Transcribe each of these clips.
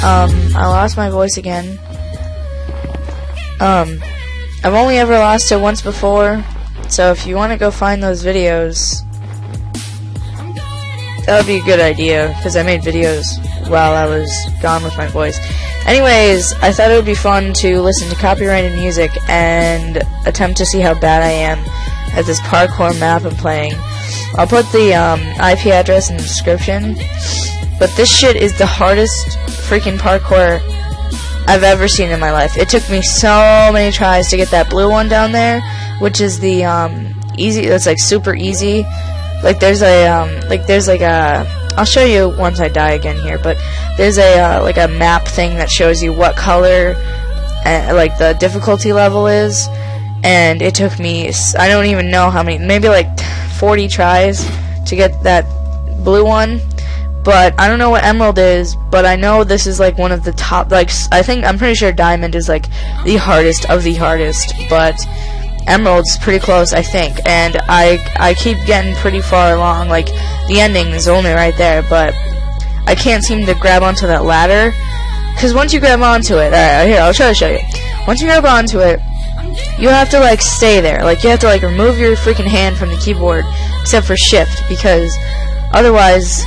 I lost my voice again. I've only ever lost it once before, so if you want to go find those videos, that would be a good idea, because I made videos while I was gone with my voice. Anyways, I thought it would be fun to listen to copyrighted music and attempt to see how bad I am at this parkour map I'm playing. I'll put the IP address in the description, but this shit is the hardest freaking parkour I've ever seen in my life. It took me so many tries to get that blue one down there, which is the easy. It's like super easy. Like there's a I'll show you once I die again here, but there's a like a map thing that shows you what color like the difficulty level is, and it took me, I don't even know how many, maybe like 40 tries to get that blue one. But I don't know what emerald is, but I know this is like one of the top, like I'm pretty sure diamond is like the hardest of the hardest, but emerald's pretty close, I think, and I keep getting pretty far along. Like the ending is only right there, but I can't seem to grab onto that ladder, because once you grab onto it, alright, here, I'll try to show you. Once you grab onto it, you have to like stay there. Like you have to like remove your freaking hand from the keyboard, except for shift, because otherwise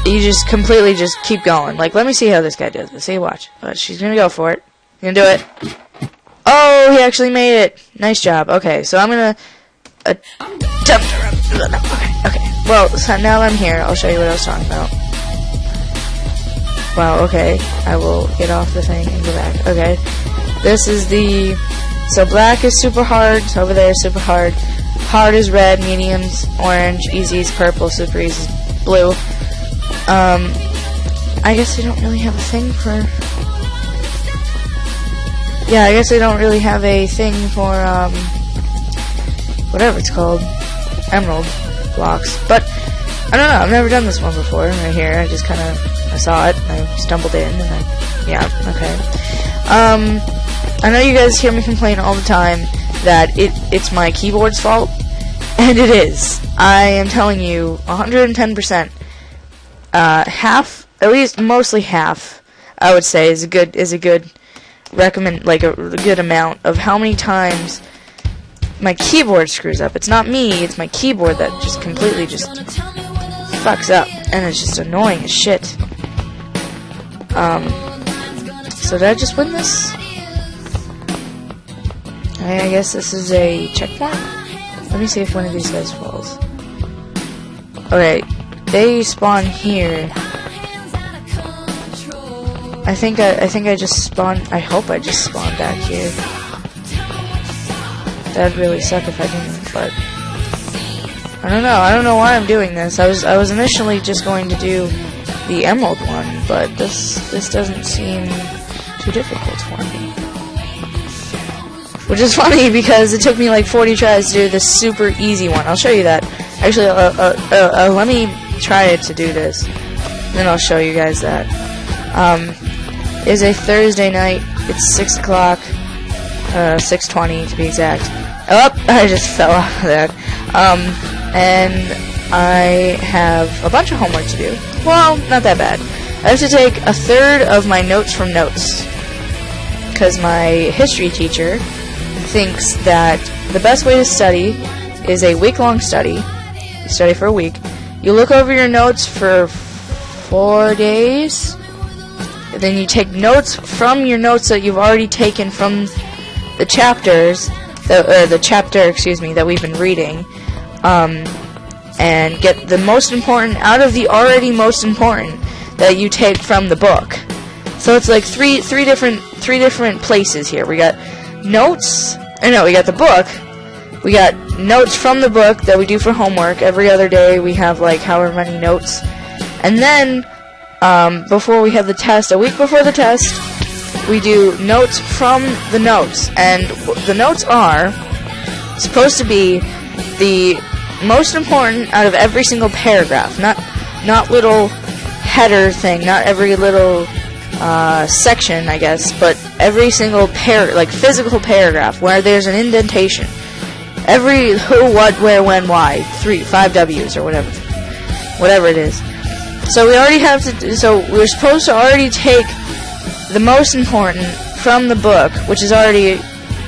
you just completely just keep going. Like, let me see how this guy does this. See, watch. She's gonna go for it. She's gonna do it. Oh, he actually made it. Nice job. Okay, so I'm gonna jump around. Okay. Well, so now that I'm here, I'll show you what I was talking about. Wow. Okay, I will get off the thing and go back. Okay, this is the. So black is super hard. Over there is super hard. Hard is red. Medium's orange. Easy is purple. Super easy is blue. I guess I don't really have a thing for... Yeah, I guess I don't really have a thing for, whatever it's called. Emerald blocks. But, I don't know, I've never done this one before, right here. I just kind of, I saw it, and I stumbled in, and then, yeah, okay. I know you guys hear me complain all the time that it's my keyboard's fault, and it is. I am telling you, 110%. Half, at least mostly half, I would say, is a good recommend, like a good amount of how many times my keyboard screws up. It's not me, it's my keyboard that just completely just fucks up, and it's just annoying as shit. So did I just win this? I guess this is a checkpoint. Let me see if one of these guys falls. Okay. They spawn here. I think I just spawned. I hope I just spawned back here. That'd really suck if I didn't, but I don't know. I don't know why I'm doing this. I was initially just going to do the emerald one, but this doesn't seem too difficult for me. Which is funny because it took me like 40 tries to do this super easy one. I'll show you that. Actually, let me try to do this, then I'll show you guys that. It's a Thursday night. It's 6 o'clock, 6:20 to be exact. Oh, I just fell off of that. And I have a bunch of homework to do. Well, not that bad. I have to take a third of my notes from notes, because my history teacher thinks that the best way to study is a week-long study. You study for a week. You look over your notes for 4 days, and then you take notes from your notes that you've already taken from the chapters, the chapter, excuse me, that we've been reading, and get the most important out of the already most important that you take from the book. So it's like three different places here. We got notes. We got the book. We got notes from the book that we do for homework. Every other day we have like however many notes. And then, before we have the test, a week before the test, we do notes from the notes. And the notes are supposed to be the most important out of every single paragraph. Not little header thing, not every little section, I guess, but every single physical paragraph where there's an indentation. Every who, what, where, when, why, 5 W's or whatever it is. So we already have to. So we're supposed to already take the most important from the book, which is already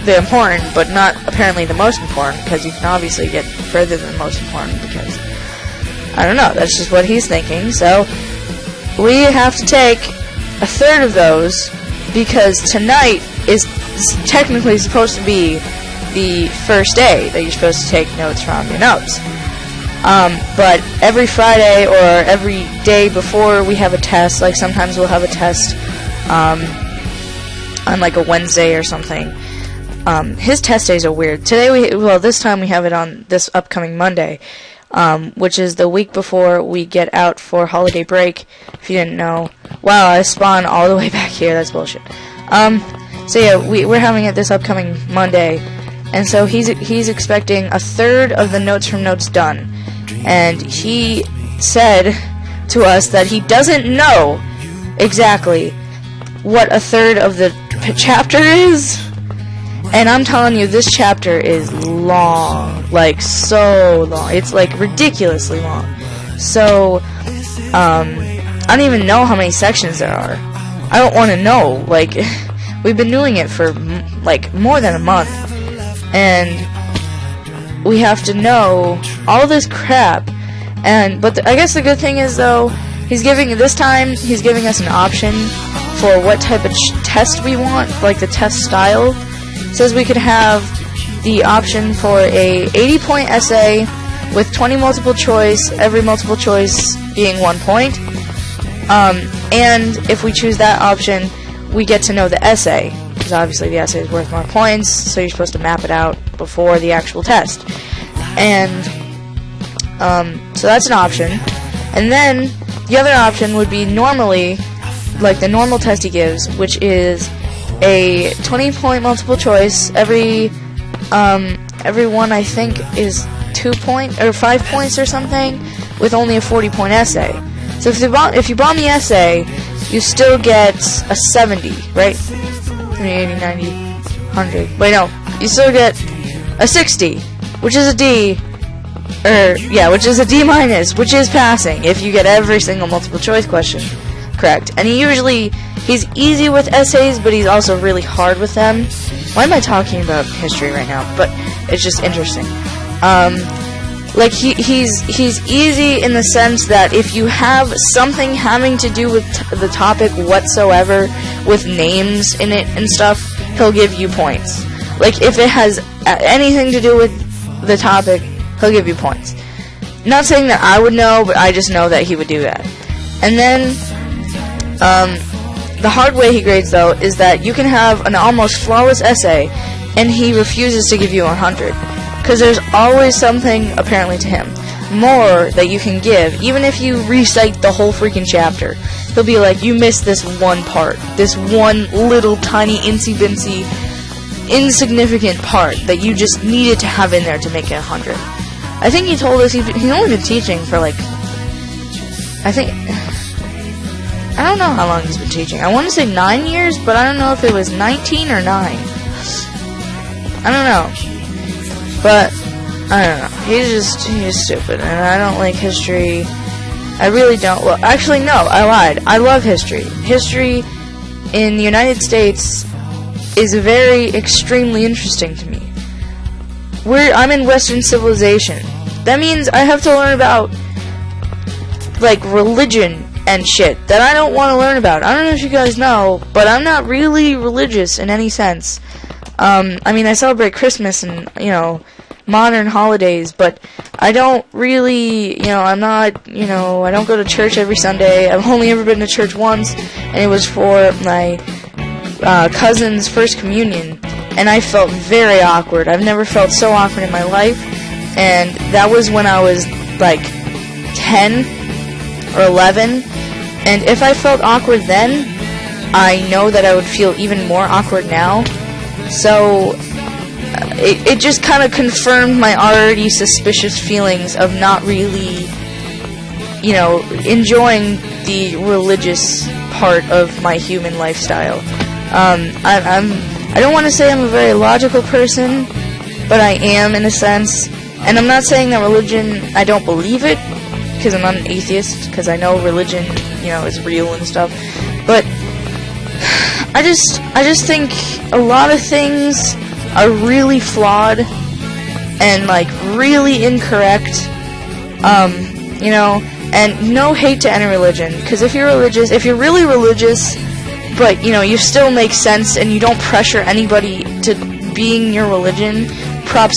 the important, but not apparently the most important, because you can obviously get further than the most important, because I don't know, that's just what he's thinking. So we have to take a third of those, because tonight is technically supposed to be the first day that you're supposed to take notes from your notes. But every Friday or every day before we have a test, like sometimes we'll have a test on like a Wednesday or something. His test days are weird. This time we have it on this upcoming Monday, which is the week before we get out for holiday break, if you didn't know. Wow, I spawned all the way back here, that's bullshit. So yeah, we're having it this upcoming Monday, and so he's expecting a third of the notes from notes done. And he said to us that he doesn't know exactly what a third of the chapter is. And I'm telling you, this chapter is long, like so long. It's like ridiculously long. So I don't even know how many sections there are. I don't want to know. Like, we've been doing it for like more than a month, and we have to know all this crap. But I guess the good thing is, though, he's giving us an option for what type of test we want, like the test style. Says we could have the option for a 80-point essay with 20 multiple choice, every multiple choice being 1 point. And if we choose that option, we get to know the essay, because obviously the essay is worth more points, so you're supposed to map it out before the actual test. And so that's an option. And then the other option would be normally, like the normal test he gives, which is a 20-point multiple choice. Every one I think is 2 points or 5 points or something, with only a 40-point essay. So if you bomb the essay, you still get a 70, right? 80, 90, 100. Wait, no, you still get a 60, which is a D, which is a D minus, which is passing if you get every single multiple choice question correct. And he's easy with essays, but he's also really hard with them. Why am I talking about history right now? But it's just interesting. Like he's easy in the sense that if you have something having to do with the topic whatsoever, with names in it and stuff, he'll give you points. Like if it has anything to do with the topic, he'll give you points. Not saying that I would know, but I just know that he would do that. And then the hard way he grades, though, is that you can have an almost flawless essay, and he refuses to give you 100. Because there's always something, apparently to him, more that you can give, even if you recite the whole freaking chapter. He'll be like, you missed this one part, this one little tiny insignificant part that you just needed to have in there to make it 100. I think he told us he's only been teaching for like, I don't know how long he's been teaching. I want to say 9 years, but I don't know if it was 19 or 9. I don't know. But, I don't know. He's stupid, and I don't like history. I really don't. Well, actually, no, I lied. I love history. History in the United States is very extremely interesting to me. I'm in Western civilization. That means I have to learn about, like, religion and shit that I don't want to learn about. I don't know if you guys know, but I'm not really religious in any sense. I mean, I celebrate Christmas and, modern holidays, but I don't really, I'm not, I don't go to church every Sunday. I've only ever been to church once, and it was for my cousin's first communion, and I felt very awkward. I've never felt so awkward in my life, and that was when I was, like, 10 or 11, and if I felt awkward then, I know that I would feel even more awkward now. So it just kind of confirmed my already suspicious feelings of not really, enjoying the religious part of my human lifestyle. I don't want to say I'm a very logical person, but I am in a sense. And I'm not saying that religion, I don't believe it, because I'm not an atheist, because I know religion, you know, is real and stuff, but I just think a lot of things are really flawed and like really incorrect, you know, and no hate to any religion, because if you're religious, if you're really religious, but you know, you still make sense and you don't pressure anybody to being your religion, props to